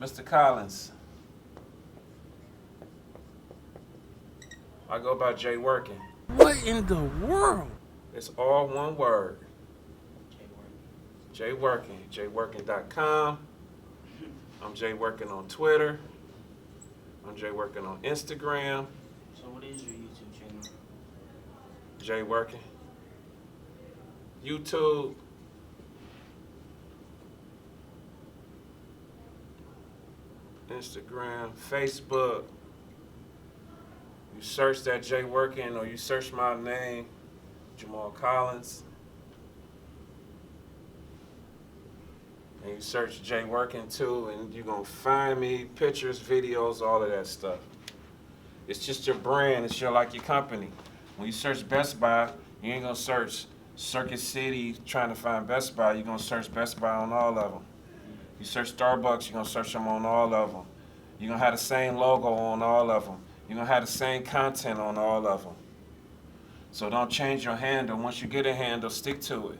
Mr. Collins. I go by Jay Working. What in the world? It's all one word. Jay Working. JayWorking.com. I'm Jay Working on Twitter. I'm Jay Working on Instagram. So what is your YouTube channel? Jay Working. YouTube. Instagram, Facebook. You search that Jay Working or you search my name, Jamal Collins. And you search Jay Working too, and you're gonna find me, pictures, videos, all of that stuff. It's just your brand, it's your company. When you search Best Buy, you ain't gonna search Circuit City trying to find Best Buy, you're gonna search Best Buy on all of them. You search Starbucks, you're gonna search them on all of them. You're gonna have the same logo on all of them. You're gonna have the same content on all of them. So don't change your handle. Once you get a handle, stick to it.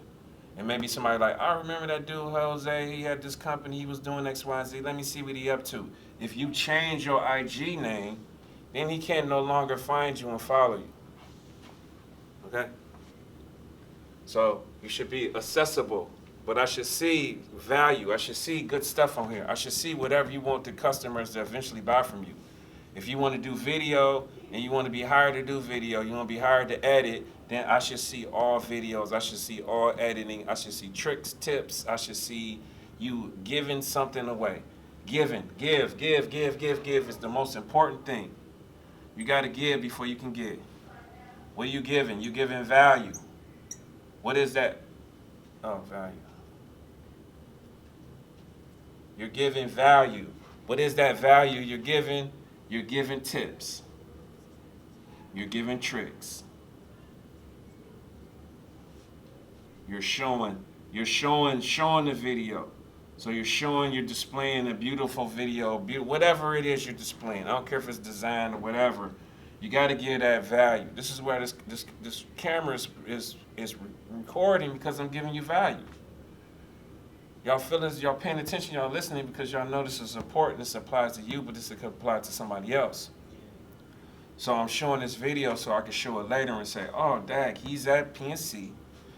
And maybe somebody like, I remember that dude, Jose, he had this company, he was doing X, Y, Z. Let me see what he up to. If you change your IG name, then he can no longer find you and follow you. Okay? So you should be accessible, but I should see value. I should see good stuff on here. I should see whatever you want the customers to eventually buy from you. If you want to do video and you want to be hired to do video, you want to be hired to edit, then I should see all videos. I should see all editing. I should see tricks, tips. I should see you giving something away. Give is the most important thing. You got to give before you can get. What are you giving? You're giving value. What is that? Oh, value. You're giving value. What is that value you're giving? You're giving tips. You're giving tricks. You're showing the video. So you're displaying a beautiful video, whatever it is you're displaying. I don't care if it's design or whatever. You got to give that value. This is where this camera is recording because I'm giving you value. Y'all feel this, y'all paying attention, y'all listening because y'all know this is important. This applies to you, but this could apply to somebody else. So I'm showing this video so I can show it later and say, oh, dag, he's at PNC.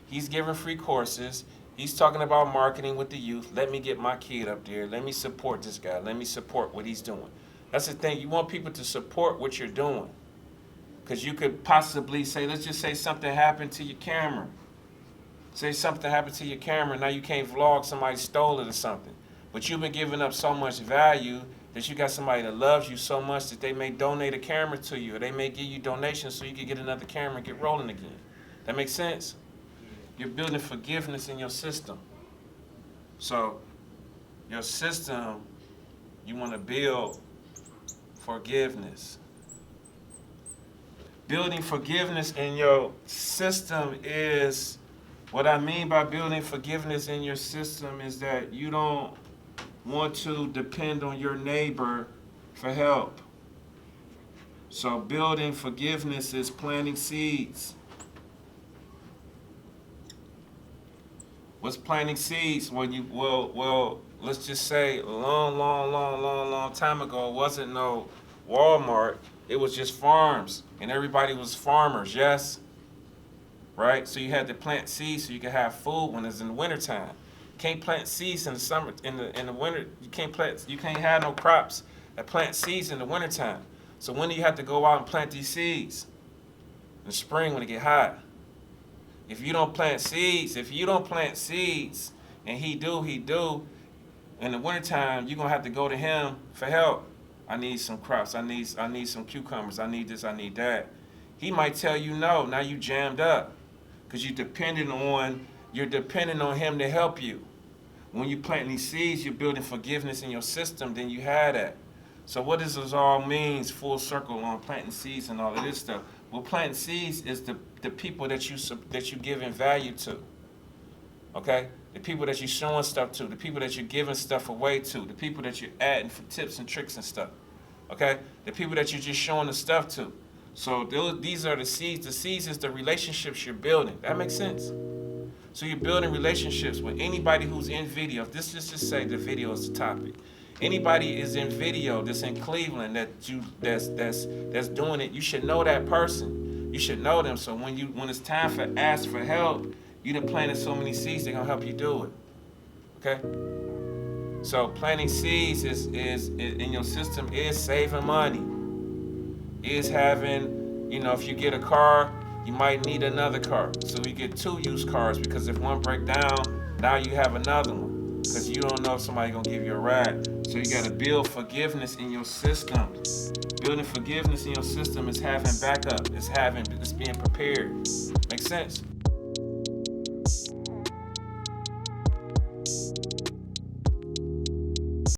He's giving free courses. He's talking about marketing with the youth. Let me get my kid up there. Let me support this guy. Let me support what he's doing. That's the thing. You want people to support what you're doing. Because you could possibly say, let's just say something happened to your camera. Say something happened to your camera, now you can't vlog, somebody stole it or something. But you've been giving up so much value that you got somebody that loves you so much that they may donate a camera to you, or they may give you donations so you can get another camera and get rolling again. That makes sense? You're building forgiveness in your system. So your system, you want to build forgiveness. Building forgiveness in your system is, what I mean by building forgiveness in your system is that you don't want to depend on your neighbor for help. So building forgiveness is planting seeds. What's planting seeds? Well, let's just say a long time ago, it wasn't no Walmart. It was just farms, and everybody was farmers, yes? Right? So you had to plant seeds so you could have food when it's in the wintertime. You can't plant seeds in the summer, in the winter. You can't have no crops that plant seeds in the wintertime. So when do you have to go out and plant these seeds? In the spring when it get hot. If you don't plant seeds, and he do, in the wintertime, you're gonna have to go to him for help. I need some crops, I need some cucumbers, I need this, I need that. He might tell you no, now you jammed up. Because you're dependent on him to help you. When you plant these seeds, you're building forgiveness in your system, then you have that. So what does this all mean, full circle on planting seeds and all of this stuff? Well, planting seeds is the people that you're giving value to. Okay? The people that you're showing stuff to, the people that you're giving stuff away to, the people that you're adding for tips and tricks and stuff. Okay? The people that you're just showing the stuff to. So these are the seeds. The seeds is the relationships you're building. That makes sense? So you're building relationships with anybody who's in video. If this is just say the video is the topic. Anybody is in video that's in Cleveland that's doing it, you should know that person. You should know them. So when it's time for ask for help, you done planted so many seeds, they're gonna help you do it. Okay? So planting seeds is in your system is saving money. Is having, if you get a car, you might need another car. So you get 2 used cars, because if one break down, now you have another one. Because you don't know if somebody's gonna give you a ride. So you gotta build forgiveness in your system. Building forgiveness in your system is having backup. It's being prepared. Make sense?